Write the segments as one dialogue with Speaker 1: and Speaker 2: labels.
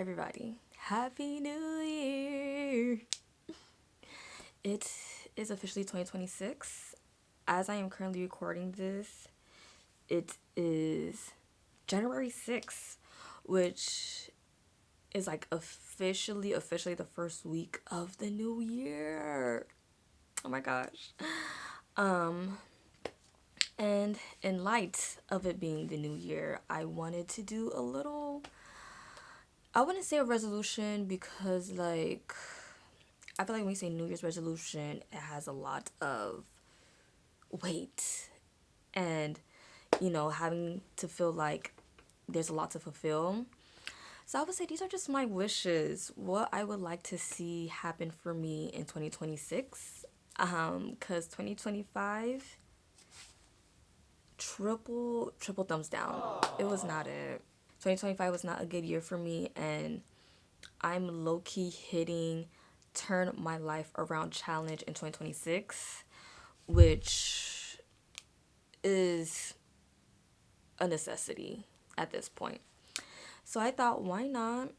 Speaker 1: everybody. Happy New Year! It is officially 2026. As I am currently recording this, it is January 6th, which is like officially the first week of the new year. Oh my gosh. Um, and in light of it being the new year, I wanted to do a little, I wouldn't say a resolution because, like, I feel like when we say New Year's resolution, it has a lot of weight and, having to feel like there's a lot to fulfill. So I would say these are just my wishes, what I would like to see happen for me in 2026. Because 2025, triple thumbs down. It was not it. 2025 was not a good year for me, and I'm low-key hitting turn my life around challenge in 2026, which is a necessity at this point. So I thought, why not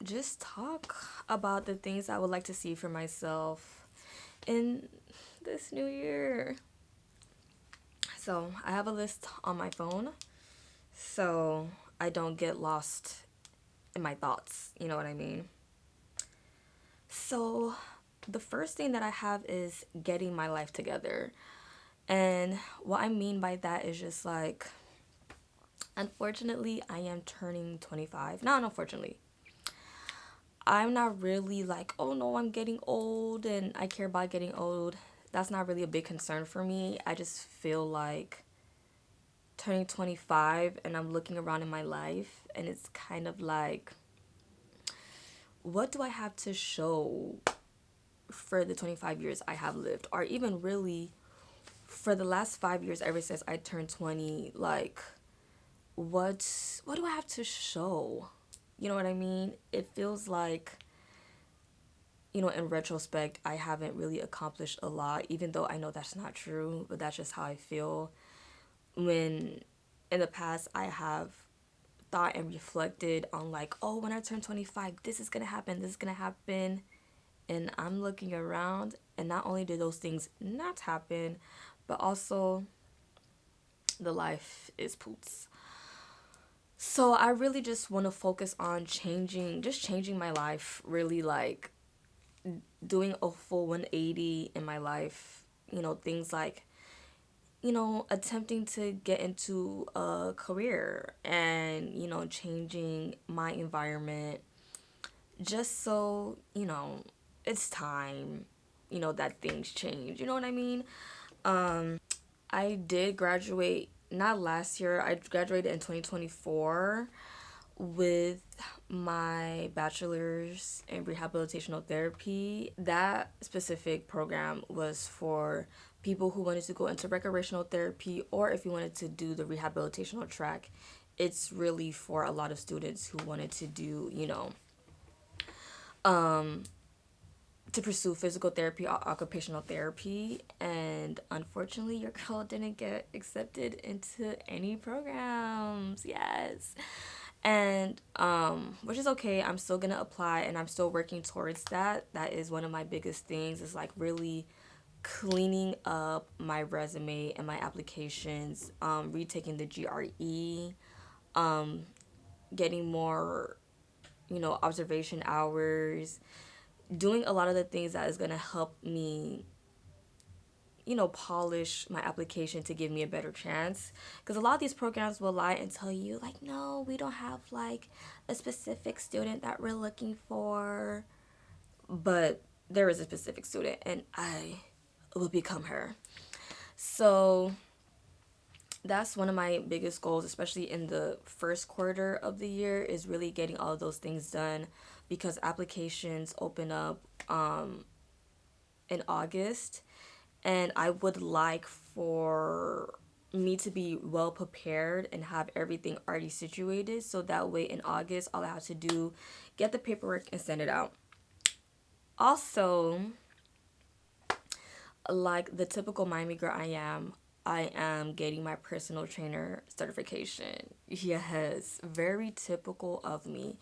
Speaker 1: just talk about the things I would like to see for myself in this new year. So I have a list on my phone so I don't get lost in my thoughts, you know what I mean? So the first thing that I have is getting my life together. And what I mean by that is just like, unfortunately, I am turning 25. Not unfortunately. I'm not really like, oh no, I'm getting old and I care about getting old. That's not really a big concern for me. I just feel like turning 25 and I'm looking around in my life and it's kind of like, what do I have to show for the 25 years I have lived? Or even really for the last 5 years ever since I turned 20, like, what do I have to show? You know what I mean? It feels like, in retrospect, I haven't really accomplished a lot, even though I know that's not true, but that's just how I feel. When in the past I have thought and reflected on like, oh, when I turn 25, this is gonna happen, this is gonna happen. And I'm looking around, and not only did those things not happen, but also the life is poots. So I really just want to focus on changing my life, really like doing a full 180 in my life. Things like, attempting to get into a career and, changing my environment just so, it's time, that things change. You know what I mean? I did graduate, not last year, I graduated in 2024 with my bachelor's in rehabilitational therapy. That specific program was for people who wanted to go into recreational therapy, or if you wanted to do the rehabilitational track. It's really for a lot of students who wanted to do, to pursue physical therapy or occupational therapy. And unfortunately, your girl didn't get accepted into any programs. Yes. And which is okay. I'm still gonna apply and I'm still working towards that. That is one of my biggest things, is like really cleaning up my resume and my applications, retaking the GRE, getting more, observation hours, doing a lot of the things that is gonna help me, polish my application to give me a better chance. Because a lot of these programs will lie and tell you, like, no, we don't have, like, a specific student that we're looking for. But there is a specific student, and I will become her. So that's one of my biggest goals, especially in the first quarter of the year, is really getting all of those things done, because applications open up in August, and I would like for me to be well prepared and have everything already situated, so that way in August all I have to do, get the paperwork and send it out. Also, like the typical Miami girl I am getting my personal trainer certification. Yes, very typical of me.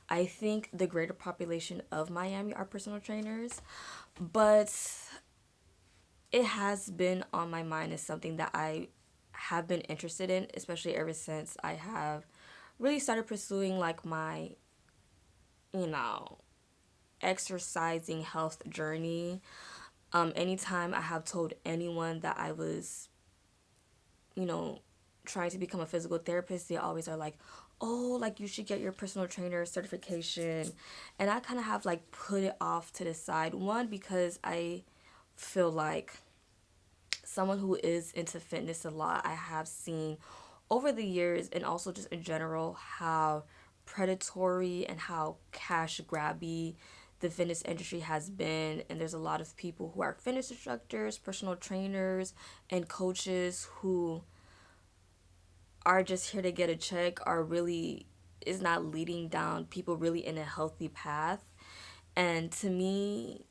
Speaker 1: I think the greater population of Miami are personal trainers, but it has been on my mind as something that I have been interested in, especially ever since I have really started pursuing like my, you know, exercising health journey. Anytime I have told anyone that I was, you know, trying to become a physical therapist, they always are like, oh, like you should get your personal trainer certification. And I kind of have like put it off to the side. One, because I feel like someone who is into fitness a lot, I have seen over the years and also just in general how predatory and how cash grabby the fitness industry has been. And there's a lot of people who are fitness instructors, personal trainers, and coaches who are just here to get a check, are really is not leading down people really in a healthy path. And to me,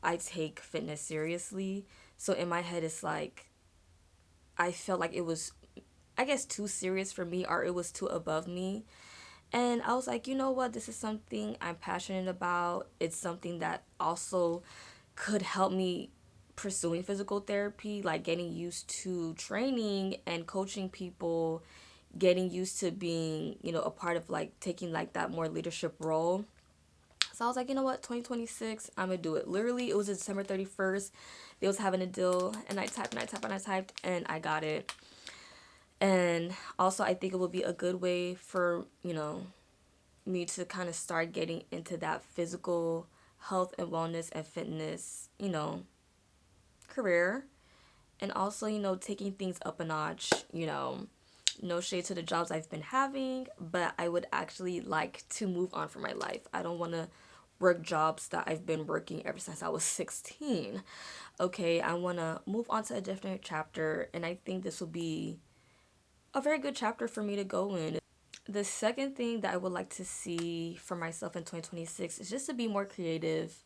Speaker 1: I take fitness seriously. So in my head, it's like I felt like it was, I guess, too serious for me, or it was too above me. And I was like, you know what? This is something I'm passionate about. It's something that also could help me pursuing physical therapy, like getting used to training and coaching people, getting used to being, a part of like taking like that more leadership role. So I was like, you know what, 2026, I'm gonna do it. Literally, it was December 31st. They was having a deal, and I typed and I typed and I typed, and I got it. And also, I think it would be a good way for, me to kind of start getting into that physical health and wellness and fitness, career. And also, taking things up a notch, no shade to the jobs I've been having, but I would actually like to move on from my life. I don't want to work jobs that I've been working ever since I was 16. Okay, I want to move on to a different chapter, and I think this will be a very good chapter for me to go in. The second thing that I would like to see for myself in 2026 is just to be more creative.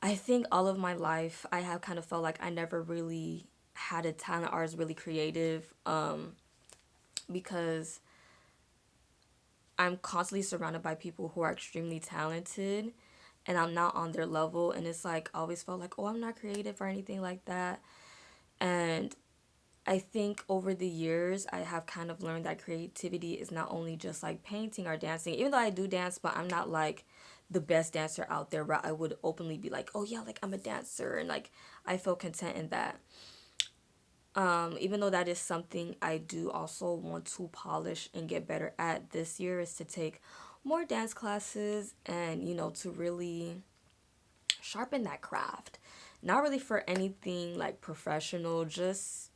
Speaker 1: I think all of my life I have kind of felt like I never really had a talent or was really creative, because I'm constantly surrounded by people who are extremely talented and I'm not on their level, and it's like I always felt like, oh, I'm not creative or anything like that. And I think over the years, I have kind of learned that creativity is not only just like painting or dancing, even though I do dance, but I'm not like the best dancer out there where I would openly be like, oh yeah, like I'm a dancer, and like I feel content in that. Even though that is something I do also want to polish and get better at this year, is to take more dance classes and, to really sharpen that craft. Not really for anything like professional, just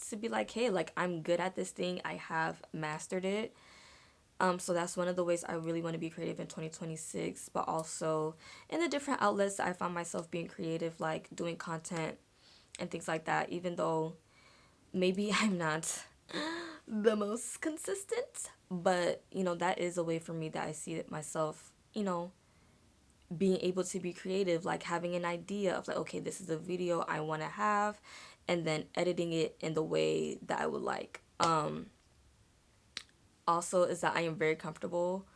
Speaker 1: to be like, hey, like I'm good at this thing. I have mastered it. So that's one of the ways I really want to be creative in 2026, but also in the different outlets I found myself being creative, like doing content and things like that, even though maybe I'm not the most consistent, but that is a way for me that I see it myself, being able to be creative, like having an idea of like, okay, this is a video I want to have, and then editing it in the way that I would like. Also is that I am very comfortable.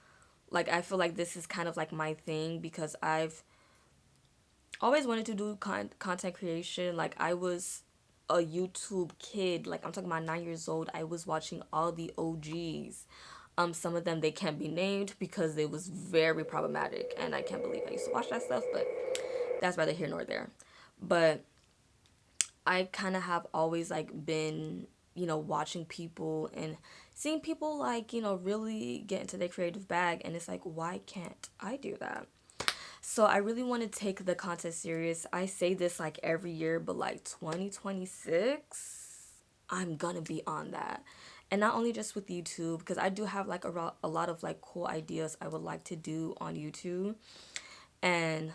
Speaker 1: Like I feel like this is kind of like my thing because I've always wanted to do content creation. Like I was a YouTube kid. Like I'm talking about 9 years old. I was watching all the OGs. Some of them they can't be named because they was very problematic, and I can't believe I used to watch that stuff. But that's neither here nor there. But I kind of have always like been, watching people and seeing people like, really get into their creative bag, and it's like, why can't I do that? So I really want to take the content serious. I say this like every year, but like 2026, I'm gonna be on that. And not only just with YouTube, because I do have like a lot of like cool ideas I would like to do on YouTube. And,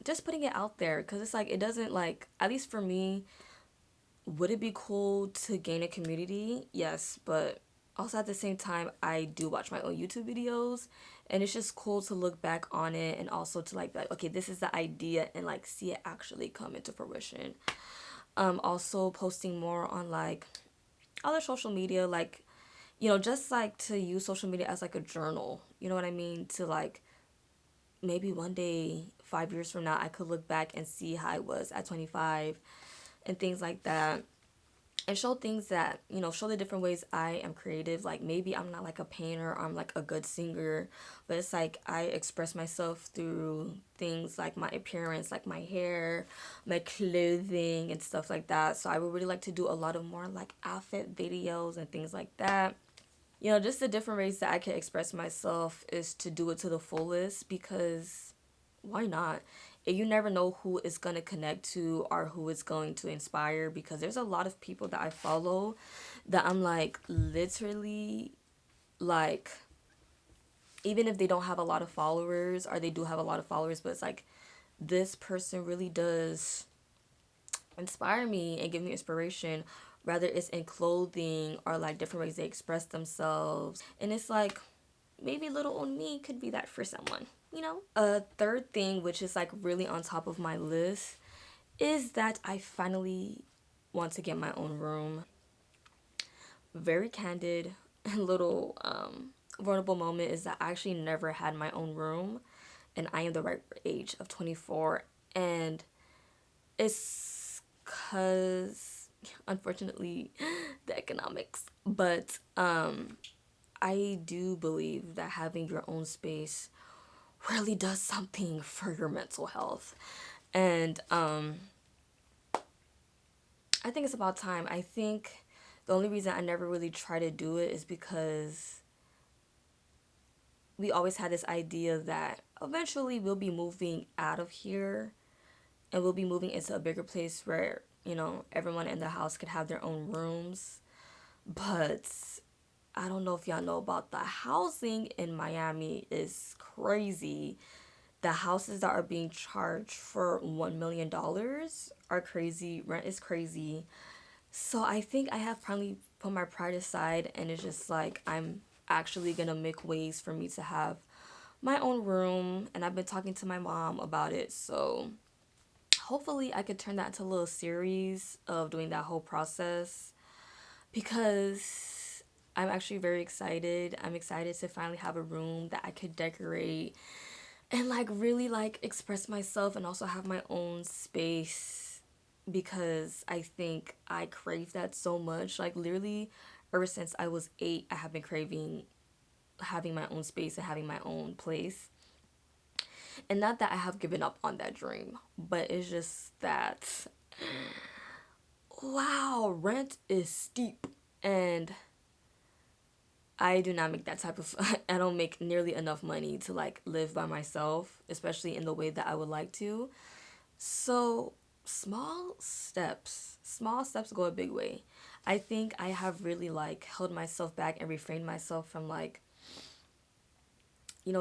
Speaker 1: just putting it out there, because it's like, it doesn't like, at least for me, would it be cool to gain a community? Yes, but also at the same time, I do watch my own YouTube videos, and it's just cool to look back on it and also to like, okay, this is the idea, and like see it actually come into fruition. Also posting more on like other social media, like, just like to use social media as like a journal. You know what I mean? To like maybe one day, 5 years from now, I could look back and see how I was at 25 and things like that. And show things that, show the different ways I am creative. Like maybe I'm not like a painter or I'm like a good singer, but it's like I express myself through things like my appearance, like my hair, my clothing, and stuff like that. So I would really like to do a lot of more like outfit videos and things like that. Just the different ways that I can express myself is to do it to the fullest, because why not? You never know who is going to connect to or who is going to inspire, because there's a lot of people that I follow that I'm like literally like, even if they don't have a lot of followers, or they do have a lot of followers, but it's like this person really does inspire me and give me inspiration, whether it's in clothing or like different ways they express themselves. And it's like maybe little old me could be that for someone. A third thing, which is like really on top of my list, is that I finally want to get my own room. Very candid and little vulnerable moment is that I actually never had my own room, and I am the right age of 24, and it's because unfortunately the economics, but I do believe that having your own space really does something for your mental health. And I think it's about time. I think the only reason I never really try to do it is because we always had this idea that eventually we'll be moving out of here and we'll be moving into a bigger place where, everyone in the house could have their own rooms. But I don't know if y'all know about the housing in Miami is crazy. The houses that are being charged for $1 million are crazy. Rent is crazy. So I think I have probably put my pride aside, and it's just like I'm actually gonna make ways for me to have my own room, and I've been talking to my mom about it. So hopefully I could turn that into a little series of doing that whole process, because I'm actually very excited. I'm excited to finally have a room that I could decorate and like really like express myself and also have my own space, because I think I crave that so much. Like literally ever since I was 8, I have been craving having my own space and having my own place. And not that I have given up on that dream, but it's just that wow, rent is steep, and I do not make that type of I don't make nearly enough money to like live by myself, especially in the way that I would like to. So small steps go a big way. I think I have really like held myself back and refrained myself from like,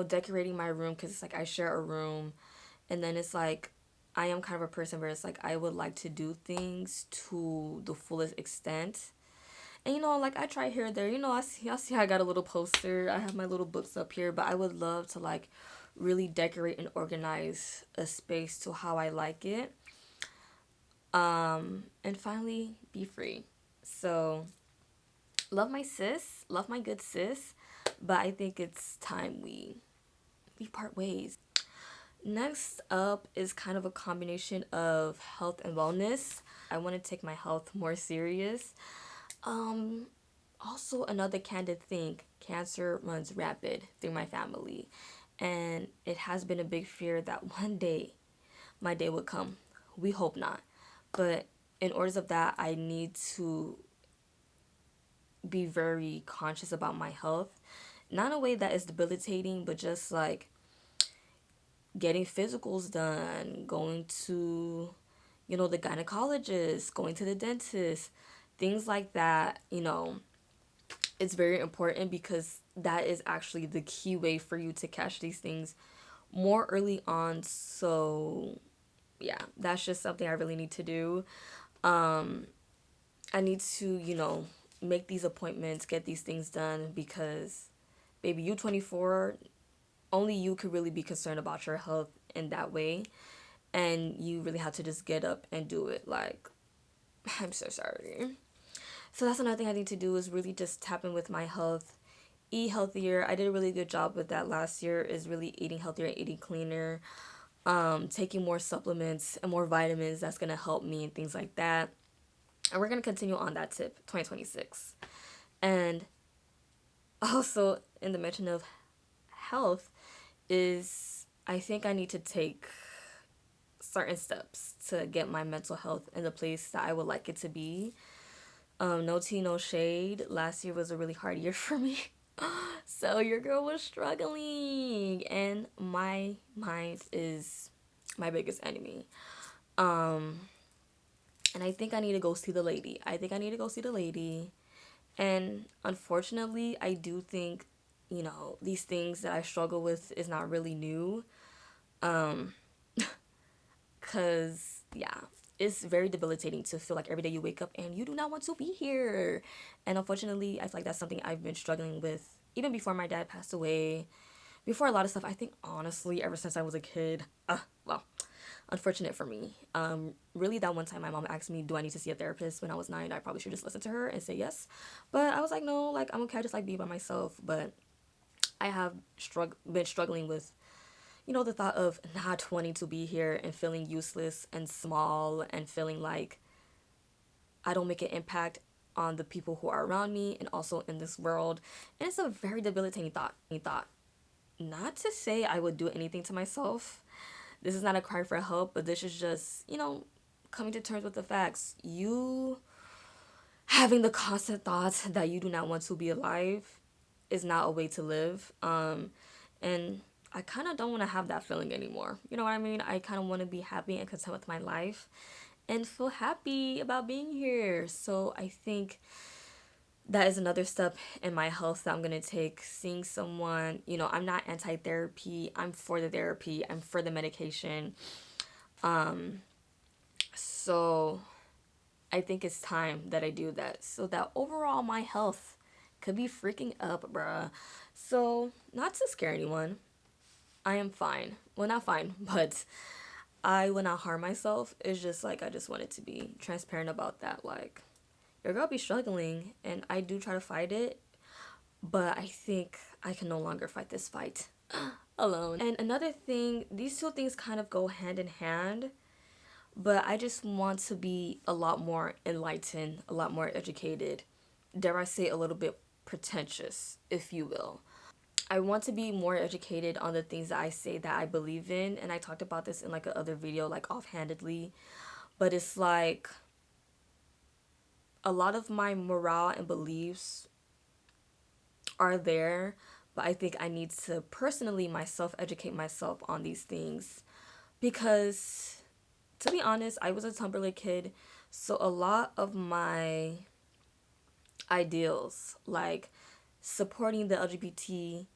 Speaker 1: decorating my room, because it's like I share a room, and then it's like I am kind of a person where it's like I would like to do things to the fullest extent. And like I try here or there, I see I got a little poster. I have my little books up here, but I would love to like really decorate and organize a space to how I like it. And finally be free. So love my sis, love my good sis, but I think it's time we part ways. Next up is kind of a combination of health and wellness. I want to take my health more serious. Also another candid thing, cancer runs rapid through my family, and it has been a big fear that one day my day would come. We hope not, but in order of that, I need to be very conscious about my health, not in a way that is debilitating, but just like getting physicals done, going to the gynecologist, going to the dentist, things like that. It's very important, because that is actually the key way for you to catch these things more early on. So yeah, that's just something I really need to do. I need to, make these appointments, get these things done, because baby, you 24, only you could really be concerned about your health in that way. And you really have to just get up and do it. Like, I'm so sorry. So that's another thing I need to do is really just tap in with my health, eat healthier. I did a really good job with that last year, is really eating healthier and eating cleaner, taking more supplements and more vitamins. That's going to help me and things like that. And we're going to continue on that tip 2026. And also in the mention of health is I think I need to take certain steps to get my mental health in the place that I would like it to be. No tea, no shade. Last year was a really hard year for me. So your girl was struggling, and my mind is my biggest enemy. Um, and I think I need to go see the lady. I think I need to go see the lady. And unfortunately, I do think, these things that I struggle with is not really new. Um, Cause yeah, it's very debilitating to feel like every day you wake up and you do not want to be here. And unfortunately, I feel like that's something I've been struggling with even before my dad passed away. Before a lot of stuff, I think honestly, ever since I was a kid. Well, unfortunate for me. Really, that one time my mom asked me, "Do I need to see a therapist?" When I was 9, I probably should just listen to her and say yes. But I was like, no, like I'm okay. I just like being by myself. But I have been struggling with the thought of not wanting to be here and feeling useless and small and feeling like I don't make an impact on the people who are around me and also in this world. And it's a very debilitating thought. Not to say I would do anything to myself. This is not a cry for help, but this is just, coming to terms with the facts. You having the constant thoughts that you do not want to be alive is not a way to live. And I kind of don't want to have that feeling anymore. You know what I mean? I kind of want to be happy and content with my life and feel happy about being here. So I think that is another step in my health that I'm going to take. Seeing someone, I'm not anti-therapy. I'm for the therapy. I'm for the medication. So I think it's time that I do that so that overall my health could be freaking up, bruh. So not to scare anyone, I am fine. Well, not fine, but I will not harm myself. It's just like I just wanted to be transparent about that. Like, your girl be struggling, and I do try to fight it, but I think I can no longer fight this fight alone. And another thing, these two things kind of go hand in hand, but I just want to be a lot more enlightened, a lot more educated. Dare I say a little bit pretentious, if you will. I want to be more educated on the things that I say that I believe in. And I talked about this in like a other video, like offhandedly. But it's like a lot of my morale and beliefs are there. But I think I need to personally myself educate myself on these things. Because to be honest, I was a Tumblr kid. So a lot of my ideals, like supporting the LGBTIA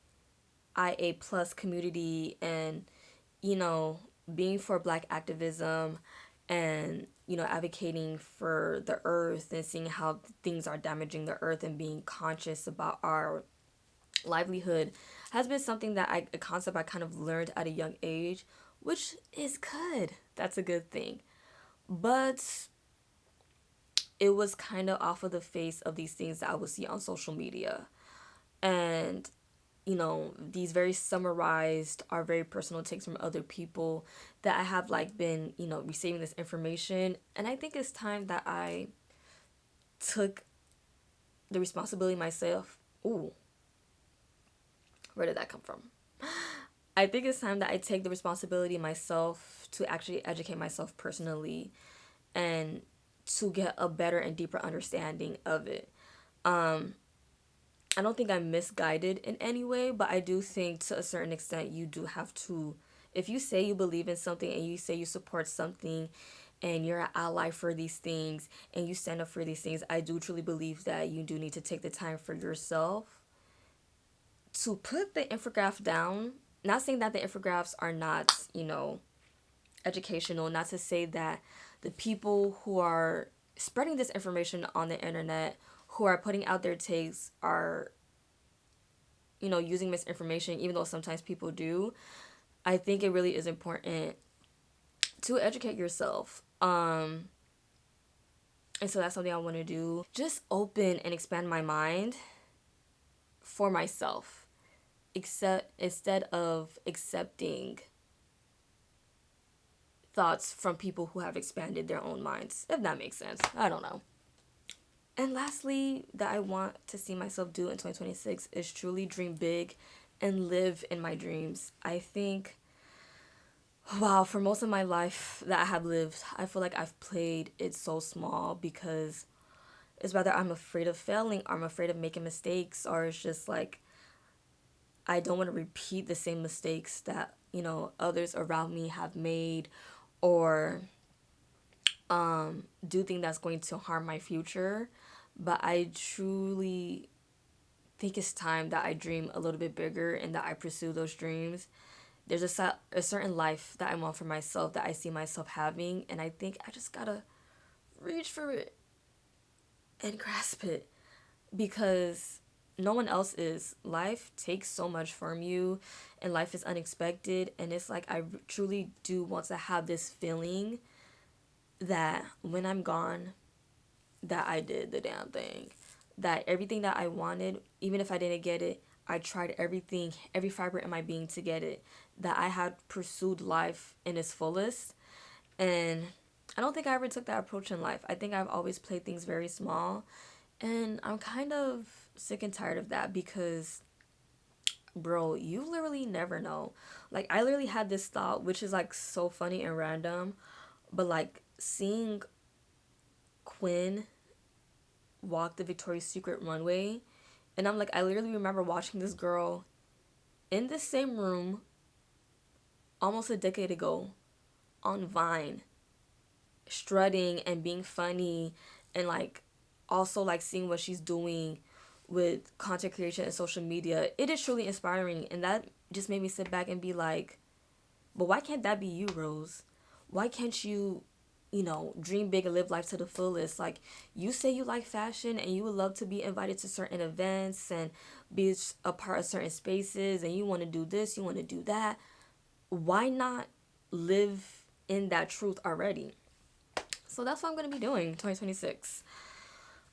Speaker 1: plus community and, being for Black activism and, advocating for the earth and seeing how things are damaging the earth and being conscious about our livelihood has been something that a concept I kind of learned at a young age, which is good. That's a good thing. But it was kind of off of the face of these things that I would see on social media. And, these very summarized are very personal takes from other people that I have like been, receiving this information. And I think it's time that I took the responsibility myself. Ooh, where did that come from? I think it's time that I take the responsibility myself to actually educate myself personally and to get a better and deeper understanding of it. I don't think I'm misguided in any way, but I do think to a certain extent you do have to, if you say you believe in something and you say you support something and you're an ally for these things and you stand up for these things, I do truly believe that you do need to take the time for yourself to put the infograph down. Not saying that the infographics are not, educational, not to say that the people who are spreading this information on the internet, who are putting out their takes are, using misinformation, even though sometimes people do. I think it really is important to educate yourself. And And so that's something I want to do. Just open and expand my mind for myself, except instead of accepting thoughts from people who have expanded their own minds, if that makes sense. I don't know. And lastly, that I want to see myself do in 2026 is truly dream big and live in my dreams. I think, wow, for most of my life that I have lived, I feel like I've played it so small because it's whether I'm afraid of failing, or I'm afraid of making mistakes, or it's just like I don't want to repeat the same mistakes that, others around me have made, or do things that's going to harm my future. But I truly think it's time that I dream a little bit bigger and that I pursue those dreams. There's a certain life that I want for myself that I see myself having, and I think I just gotta reach for it and grasp it because no one else is. Life takes so much from you, and life is unexpected, and it's like I truly do want to have this feeling that when I'm gone, that I did the damn thing. That everything that I wanted, even if I didn't get it, I tried everything, every fiber in my being to get it. That I had pursued life in its fullest. And I don't think I ever took that approach in life. I think I've always played things very small. And I'm kind of sick and tired of that because, bro, you literally never know. Like, I literally had this thought, which is like so funny and random, but like seeing Quinn walk the Victoria's Secret runway, and I'm like, I literally remember watching this girl in the same room almost a decade ago on Vine, strutting and being funny, and like also like seeing what she's doing with content creation and social media. It is truly inspiring, and that just made me sit back and be like, but why can't that be you, Rose? Why can't you, dream big and live life to the fullest? Like, you say you like fashion and you would love to be invited to certain events and be a part of certain spaces, and you want to do this, you want to do that. Why not live in that truth already? So that's what I'm going to be doing 2026.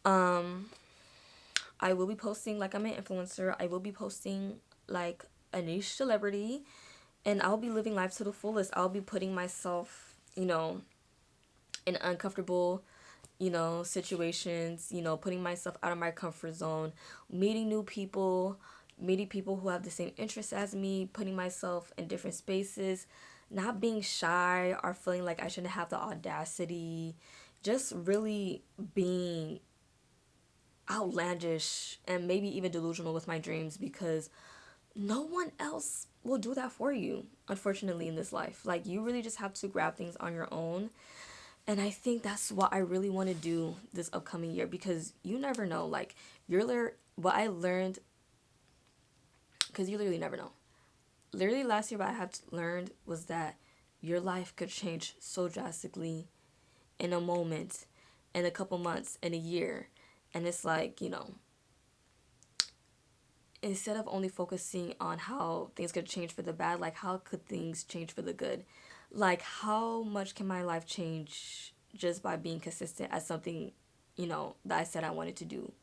Speaker 1: I will be posting like I'm an influencer. I will be posting like a niche celebrity, and I'll be living life to the fullest. I'll be putting myself, in uncomfortable, situations, putting myself out of my comfort zone, meeting new people, meeting people who have the same interests as me, putting myself in different spaces, not being shy or feeling like I shouldn't have the audacity, just really being outlandish and maybe even delusional with my dreams because no one else will do that for you, unfortunately, in this life. Like, you really just have to grab things on your own. And I think that's what I really want to do this upcoming year because you never know. Like, what I learned, because you literally never know. Literally last year, what I had learned was that your life could change so drastically in a moment, in a couple months, in a year. And it's like, instead of only focusing on how things could change for the bad, like, how could things change for the good? Like, how much can my life change just by being consistent at something, that I said I wanted to do,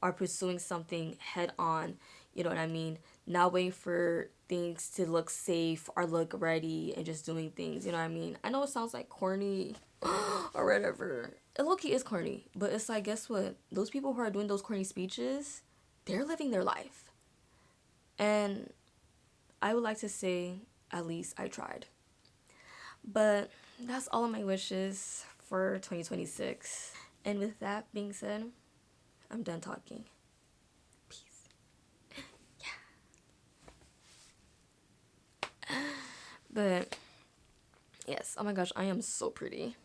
Speaker 1: or pursuing something head on, you know what I mean? Not waiting for things to look safe or look ready and just doing things, you know what I mean? I know it sounds like corny or whatever. It low-key is corny, but it's like, guess what? Those people who are doing those corny speeches, they're living their life. And I would like to say, at least I tried. But that's all of my wishes for 2026. And with that being said, I'm done talking. Peace. Yeah. But yes, oh my gosh, I am so pretty.